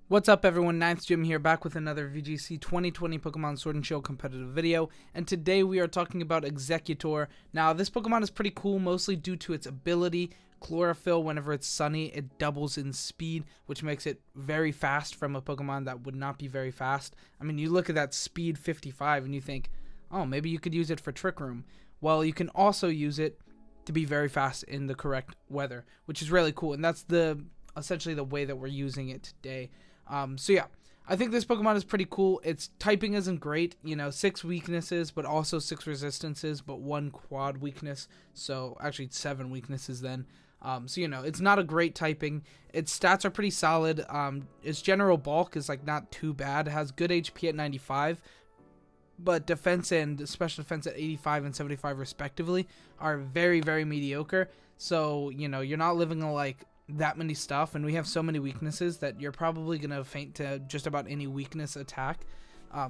What's up everyone, Ninth Jim here, back with another VGC 2020 Pokemon Sword and Shield competitive video, and today we are talking about Exeggutor. Now this Pokemon is pretty cool, mostly due to its ability. Chlorophyll, whenever it's sunny, it doubles in speed, which makes it very fast from a Pokemon that would not be very fast. I mean, you look at that speed 55 and you think, oh, maybe you could use it for Trick Room. Well, you can also use it to be very fast in the correct weather, which is really cool, and that's essentially the way that we're using it today. So yeah, I think this Pokemon is pretty cool. Its typing isn't great, 6 weaknesses, but also 6 resistances, but 1 quad weakness. So actually 7 weaknesses then. So it's not a great typing. Its stats are pretty solid. Its general bulk is not too bad. It has good HP at 95, but defense and special defense at 85 and 75 respectively are very, very mediocre. So, you're not living that many stuff, and we have so many weaknesses that you're probably gonna faint to just about any weakness attack.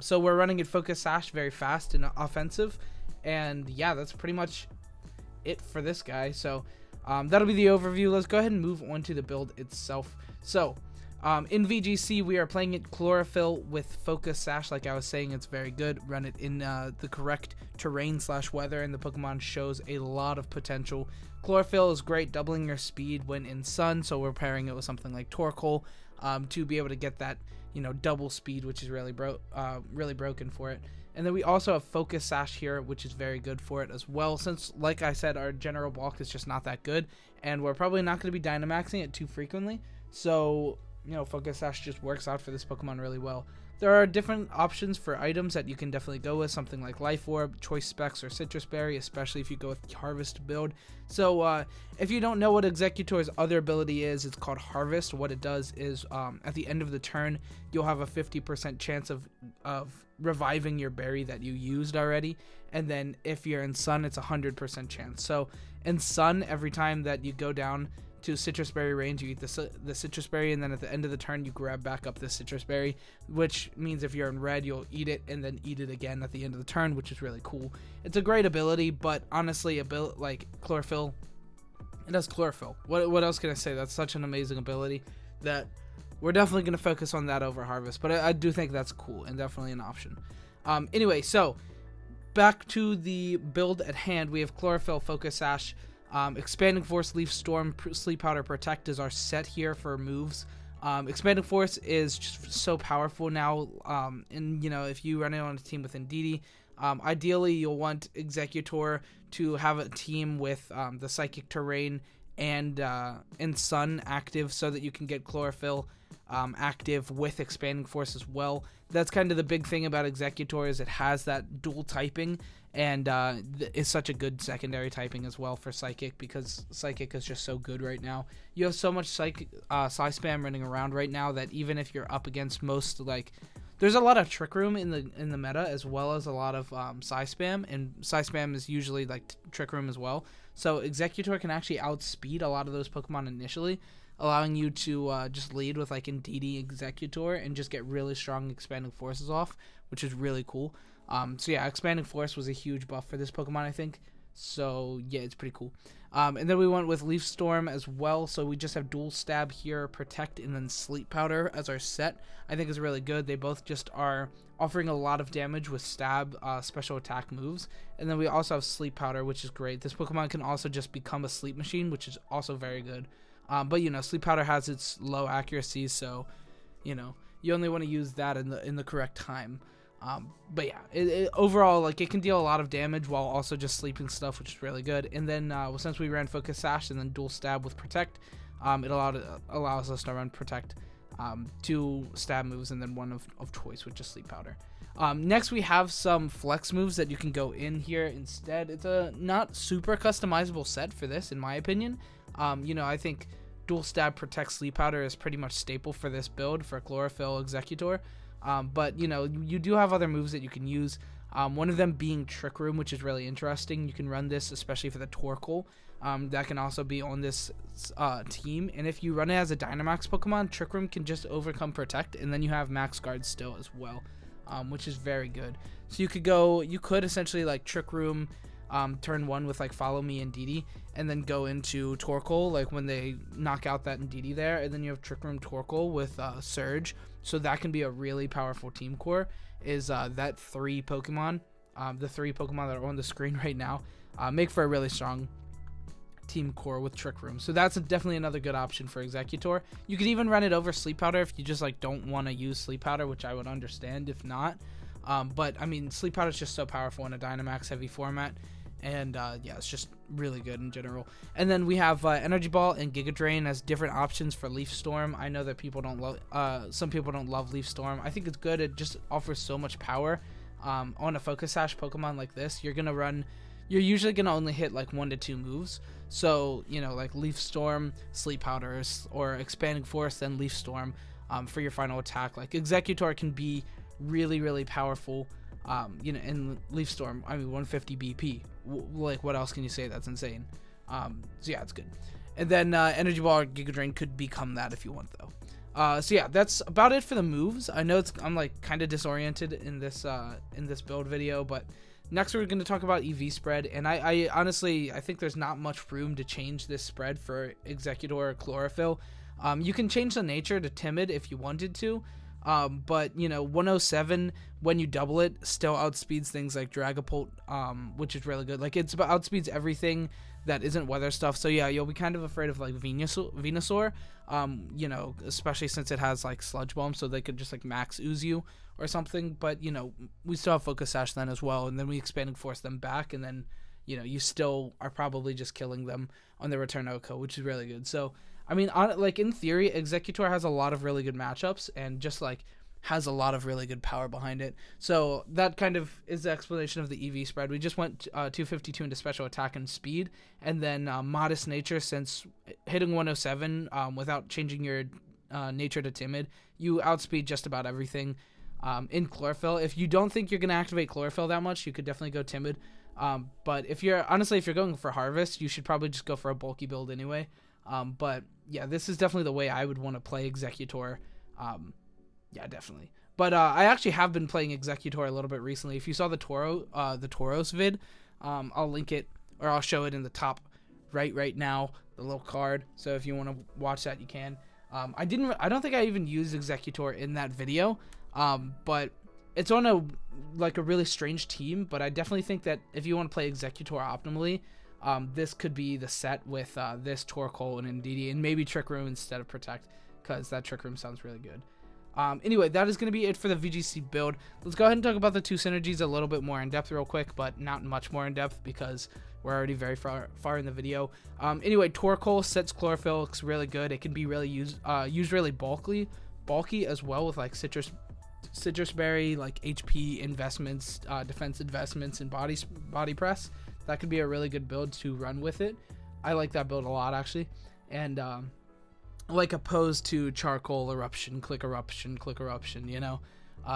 So we're running it Focus Sash, very fast and offensive, and yeah, that's pretty much it for this guy. So that'll be the overview. Let's go ahead and move on to the build itself. So in VGC, we are playing it Chlorophyll with Focus Sash. Like I was saying, it's very good. Run it in the correct terrain / weather, and the Pokemon shows a lot of potential. Chlorophyll is great, doubling your speed when in sun, so we're pairing it with something like Torkoal to be able to get that, double speed, which is really broken for it. And then we also have Focus Sash here, which is very good for it as well, since, like I said, our general bulk is just not that good, and we're probably not going to be Dynamaxing it too frequently, so Focus Sash just works out for this Pokemon really well. There are different options for items that you can definitely go with, something like Life Orb, Choice Specs, or Citrus Berry, especially if you go with the Harvest build. So if you don't know what Exeggutor's other ability is, it's called Harvest. What it does is at the end of the turn, you'll have a 50% chance of reviving your berry that you used already, and then if you're in Sun, it's a 100% chance. So in Sun, every time that you go down to Citrus Berry range, you eat the Citrus Berry, and then at the end of the turn you grab back up the Citrus Berry, which means if you're in red, you'll eat it and then eat it again at the end of the turn, which is really cool. It's a great ability, but honestly, like Chlorophyll, it does Chlorophyll. What else can I say? That's such an amazing ability that we're definitely going to focus on that over Harvest, but I do think that's cool and definitely an option. Anyway, so back to the build at hand. We have Chlorophyll, Focus Sash, Expanding Force, Leaf Storm, Sleep Powder, Protect is our set here for moves. Expanding Force is just so powerful now, and if you run it on a team with Indeedee, ideally you'll want Exeggutor to have a team with the Psychic Terrain and Sun active, so that you can get Chlorophyll active with Expanding Force as well. That's kind of the big thing about Exeggutor, is it has that dual typing, and is such a good secondary typing as well for Psychic, because Psychic is just so good right now. You have so much Psychic Psy-Spam running around right now that even if you're up against most, there's a lot of Trick Room in the meta, as well as a lot of Psy-Spam, and Psy-Spam is usually Trick Room as well. So Exeggutor can actually outspeed a lot of those Pokemon initially, allowing you to just lead with Indeedee, Exeggutor, and just get really strong Expanding Forces off, which is really cool. So yeah, Expanding Force was a huge buff for this Pokemon, I think. So yeah, it's pretty cool. And then we went with Leaf Storm as well. So we just have Dual Stab here, Protect, and then Sleep Powder as our set. I think is really good. They both just are offering a lot of damage with Stab special attack moves. And then we also have Sleep Powder, which is great. This Pokemon can also just become a sleep machine, which is also very good. But Sleep Powder has its low accuracy, so you only want to use that in the correct time. But yeah, overall, it can deal a lot of damage while also just sleeping stuff, which is really good. And then since we ran Focus Sash and then Dual Stab with Protect, it allows us to run Protect, 2 stab moves, and then 1 of choice, which is Sleep Powder. Next we have some flex moves that you can go in here instead. It's a not super customizable set for this, in my opinion. I think Dual Stab, Protect, Sleep Powder is pretty much staple for this build for Chlorophyll, Exeggutor. But you do have other moves that you can use. One of them being Trick Room, which is really interesting. You can run this especially for the Torkoal. That can also be on this team. And if you run it as a Dynamax Pokemon, Trick Room can just overcome Protect, and then you have Max Guard still as well, which is very good. So you could essentially Trick Room turn 1 with like Follow Me and Indeedee, and then go into Torkoal like when they knock out that Indeedee there, and then you have Trick Room Torkoal with Surge. So that can be a really powerful team core. Is that 3 Pokemon, the 3 Pokemon that are on the screen right now, make for a really strong team core with Trick Room. So that's definitely another good option for Exeggutor. You could even run it over Sleep Powder if you just like don't want to use Sleep Powder, which I would understand if not. But I mean, Sleep Powder is just so powerful in a Dynamax heavy format, and yeah, it's just really good in general. And then we have Energy Ball and Giga Drain as different options for Leaf Storm. I know that people don't love, some people don't love Leaf Storm. I think it's good. It just offers so much power. On a Focus Sash Pokemon like this, you're usually gonna only hit like 1 to 2 moves. So, you know, like Leaf Storm, Sleep Powder, or Expanding Force, then Leaf Storm for your final attack. Like Exeggutor can be really, really powerful. You know, in Leaf Storm, I mean, 150 BP. Like, what else can you say? That's insane. So yeah, it's good. And then Energy Ball or Giga Drain could become that if you want, though. So yeah, that's about it for the moves. I know I'm like kind of disoriented in this build video, but next we're going to talk about EV spread, and I honestly think there's not much room to change this spread for Exeggutor or Chlorophyll. You can change the nature to Timid if you wanted to, but you know, 107 when you double it still outspeeds things like Dragapult, which is really good. Like, it's outspeeds everything that isn't weather stuff. So yeah, you'll be kind of afraid of like Venusaur, you know, especially since it has like Sludge Bomb, so they could just like max ooze you or something. But you know, we still have Focus Sash then as well, and then we Expanding Force them back, and then you know, you still are probably just killing them on the return OHKO, which is really good. So I mean, like in theory, Exeggutor has a lot of really good matchups, and just like has a lot of really good power behind it. So that kind of is the explanation of the EV spread. We just went 252 into special attack and speed, and then modest nature, since hitting 107 without changing your nature to Timid, you outspeed just about everything. In Chlorophyll, if you don't think you're going to activate Chlorophyll that much, you could definitely go Timid. But if you're going for Harvest, you should probably just go for a bulky build anyway. But yeah, this is definitely the way I would want to play Exeggutor. Yeah, definitely. But I actually have been playing Exeggutor a little bit recently. If you saw the Tauros vid, I'll link it, or I'll show it in the top right now, the little card. So if you want to watch that, you can. I don't think I even used Exeggutor in that video. But it's on a really strange team. But I definitely think that if you want to play Exeggutor optimally, this could be the set with this Torkoal and Indeedee, and maybe Trick Room instead of Protect, because that Trick Room sounds really good. Anyway, that is going to be it for the VGC build. Let's go ahead and talk about the 2 synergies a little bit more in depth real quick, but not much more in depth because we're already very far in the video. Anyway, Torkoal sets Chlorophyll, looks really good. It can be really used really bulky as well, with like citrus berry, like HP investments, defense investments, and body press. That could be a really good build to run with it. I like that build a lot, actually. And like opposed to Charcoal, Eruption, Click Eruption, you know.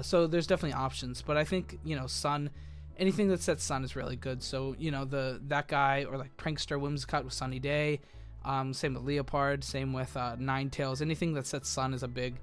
So there's definitely options, but I think, you know, Sun, anything that sets Sun is really good. So, you know, that guy, or like Prankster Whimsicott with Sunny Day, same with Leopard, same with Ninetales. Anything that sets Sun is a big,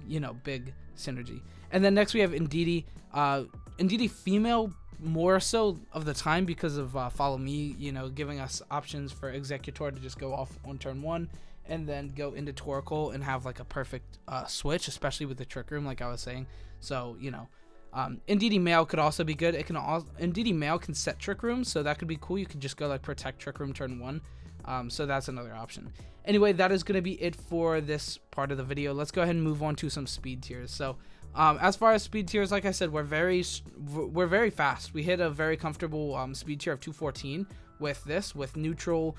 you know, big synergy. And then next we have Indeedee. Indeedee female more so of the time because of Follow Me, you know, giving us options for Exeggutor to just go off on turn 1 and then go into Torkoal and have like a perfect switch, especially with the Trick Room, like I was saying. So, you know, Indeedee male could also be good. Indeedee male can set Trick Room, so that could be cool. You could just go like Protect Trick Room turn 1. So that's another option. Anyway, that is going to be it for this part of the video. Let's go ahead and move on to some speed tiers. So as far as speed tiers, like I said, we're very fast. We hit a very comfortable speed tier of 214 with neutral,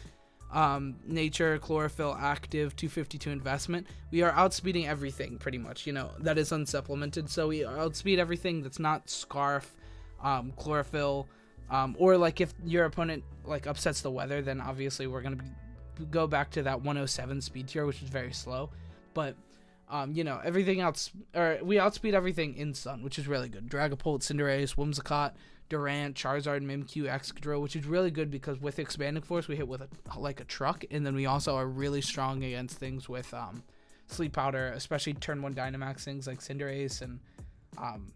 nature, Chlorophyll, active, 252 investment. We are outspeeding everything pretty much, you know, that is unsupplemented. So we outspeed everything that's not Scarf, Chlorophyll, or like if your opponent like upsets the weather, then obviously we're going to go back to that 107 speed tier, which is very slow. But you know, everything else, or we outspeed everything in Sun, which is really good. Dragapult, Cinderace, Whimsicott, Durant, Charizard, Mimikyu, Excadrill, which is really good because with Expanding Force we hit with a truck, and then we also are really strong against things with Sleep Powder, especially turn 1 Dynamax things like Cinderace and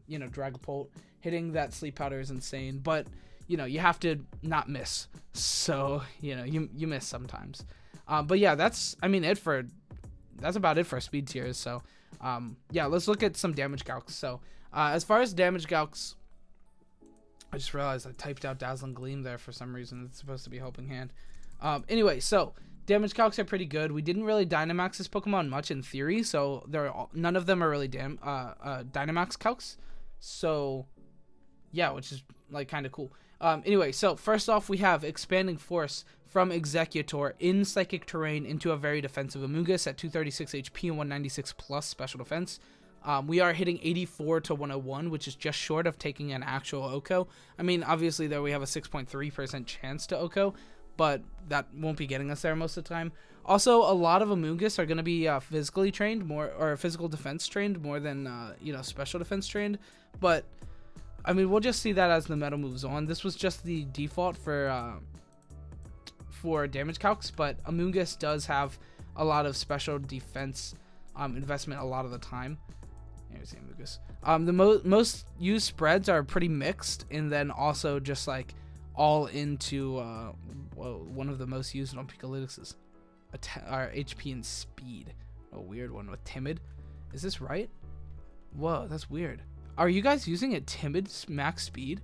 you know, Dragapult. Hitting that Sleep Powder is insane. But you know, you have to not miss. So, you know, you miss sometimes. But yeah, that's about it for speed tiers. So, yeah, let's look at some damage calcs. So, as far as damage calcs, I just realized I typed out Dazzling Gleam there for some reason. It's supposed to be Helping Hand. Anyway, so damage calcs are pretty good. We didn't really Dynamax this Pokemon much in theory, so none of them are really Dynamax calcs. So, yeah, which is like kind of cool. Anyway, so first off, we have Expanding Force from Exeggutor in Psychic Terrain into a very defensive Amoonguss at 236 HP and 196 plus special defense. We are hitting 84 to 101, which is just short of taking an actual OHKO. I mean, obviously there we have a 6.3% chance to OHKO, but that won't be getting us there most of the time. Also, a lot of Amoonguss are going to be physically trained more, or physical defense trained more than you know, special defense trained. But I mean, we'll just see that as the meta moves on. This was just the default for damage calcs, but Amoonguss does have a lot of special defense investment a lot of the time. Here's the Amoonguss. The most used spreads are pretty mixed, and then also just like all into one of the most used on Pikalytics is our HP and speed. A weird one with Timid. Is this right? Whoa, that's weird. Are you guys using a Timid max speed?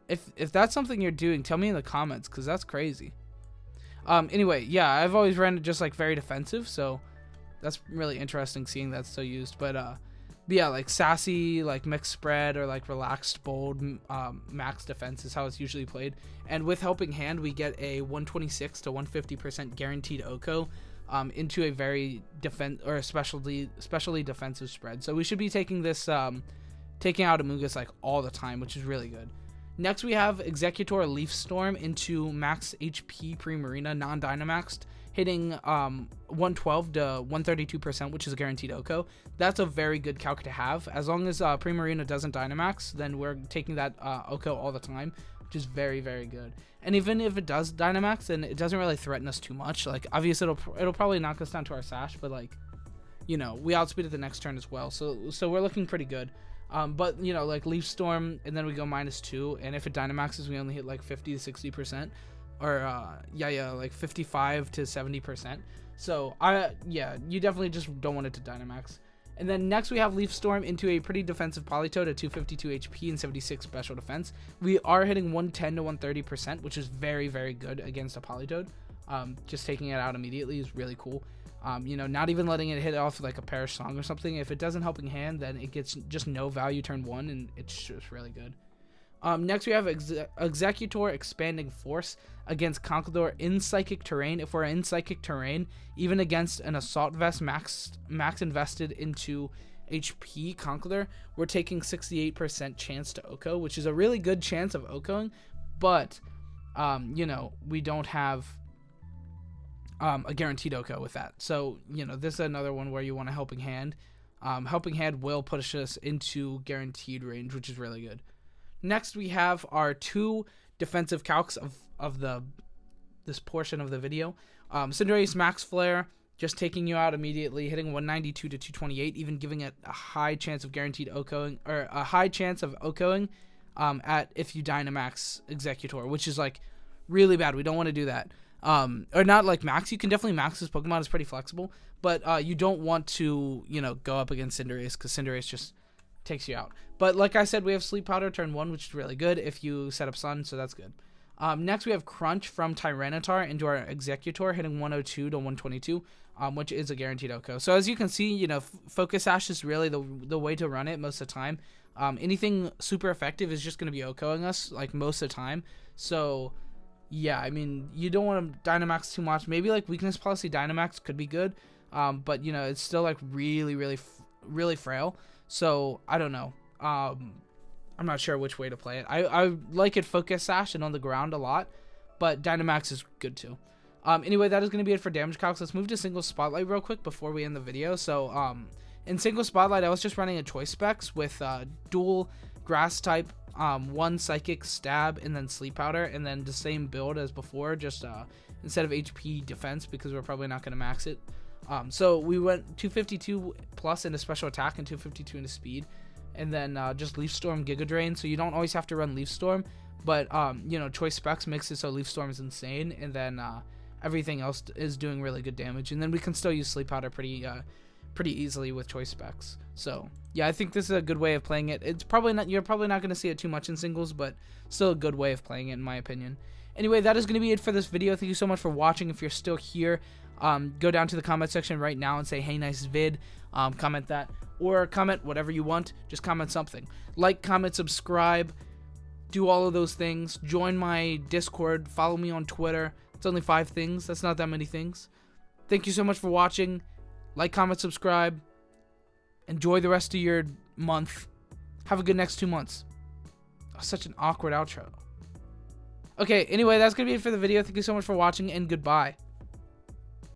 If that's something you're doing, tell me in the comments, because that's crazy. Anyway, yeah, I've always ran it just like very defensive, so that's really interesting seeing that's so used. But yeah, like Sassy, like Mixed Spread, or like Relaxed Bold, max defense is how it's usually played. And with Helping Hand, we get a 126 to 150% guaranteed OHKO into a very especially defensive spread. So we should be taking this, taking out Amoonguss like all the time, which is really good. Next, we have Exeggutor Leaf Storm into max HP Pre-Marina, non-Dynamaxed, hitting 112 to 132%, which is a guaranteed OHKO. That's a very good calc to have. As long as Pre-Marina doesn't Dynamax, then we're taking that OHKO all the time, which is very, very good. And even if it does Dynamax, then it doesn't really threaten us too much. Like, obviously, it'll probably knock us down to our Sash, but, like, you know, we outspeed it the next turn as well. So we're looking pretty good. But, you know, like Leaf Storm, and then we go -2, and if it Dynamaxes, we only hit like 50 to 60%, or like 55 to 70%. So yeah, you definitely just don't want it to Dynamax. And then next we have Leaf Storm into a pretty defensive Politoed at 252 HP and 76 special defense. We are hitting 110 to 130%, which is very, very good against a Politoed. Just taking it out immediately is really cool. You know, not even letting it hit off like a Perish Song or something. If it doesn't Helping Hand, then it gets just no value turn 1, and it's just really good. Next we have Exeggutor Expanding Force against Conkeldurr in Psychic Terrain. If we're in Psychic Terrain, even against an Assault Vest max invested into HP Conkeldurr, we're taking 68% chance to OHKO, which is a really good chance of OHKOing, but you know, we don't have a guaranteed OHKO with that. So, you know, this is another one where you want a Helping Hand. Helping Hand will push us into guaranteed range, which is really good. Next, we have our 2 defensive calcs of this portion of the video. Cinderace Max Flare, just taking you out immediately, hitting 192 to 228, even giving it a high chance of guaranteed OHKOing, or a high chance of OHKOing at if you Dynamax Exeggutor, which is like really bad. We don't want to do that. Or not like max. You can definitely max this Pokemon. It's pretty flexible, but you don't want to, you know, go up against Cinderace, because Cinderace just takes you out. But like I said, we have Sleep Powder turn 1, which is really good if you set up Sun, so that's good. Next, we have Crunch from Tyranitar into our Exeggutor, hitting 102 to 122, which is a guaranteed OHKO. So as you can see, you know, Focus Sash is really the way to run it most of the time. Anything super effective is just going to be OHKOing us, like, most of the time. So yeah, I mean, you don't want to Dynamax too much. Maybe like Weakness Policy Dynamax could be good, but you know, it's still like really frail. So I don't know. I'm not sure which way to play it. I like it Focus Sash and on the ground a lot, but Dynamax is good too. Anyway, that is going to be it for damage calcs. Let's move to Single Spotlight real quick before we end the video. So in Single Spotlight, I was just running a choice specs with dual Grass type, 1 Psychic Stab, and then Sleep Powder, and then the same build as before, just instead of HP defense, because we're probably not going to max it. So we went 252 plus into special attack and 252 into speed. and then just Leaf Storm Giga Drain, so you don't always have to run Leaf Storm, but you know, Choice Specs makes it so Leaf Storm is insane, and then everything else is doing really good damage, and then we can still use Sleep Powder pretty easily with Choice Specs. So yeah, I think this is a good way of playing it. It's probably not, you're probably not going to see it too much in singles, but still a good way of playing it in my opinion. Anyway, that is going to be it for this video. Thank you so much for watching. If you're still here, go down to the comment section right now and say, hey, nice vid. Comment that, or comment whatever you want. Just comment something. Like, comment, subscribe, do all of those things. Join my Discord, follow me on Twitter. It's only 5 things. That's not that many things. Thank you so much for watching. Like, comment, subscribe. Enjoy the rest of your month. Have a good next 2 months. Oh, such an awkward outro. Okay, anyway, that's going to be it for the video. Thank you so much for watching, and goodbye.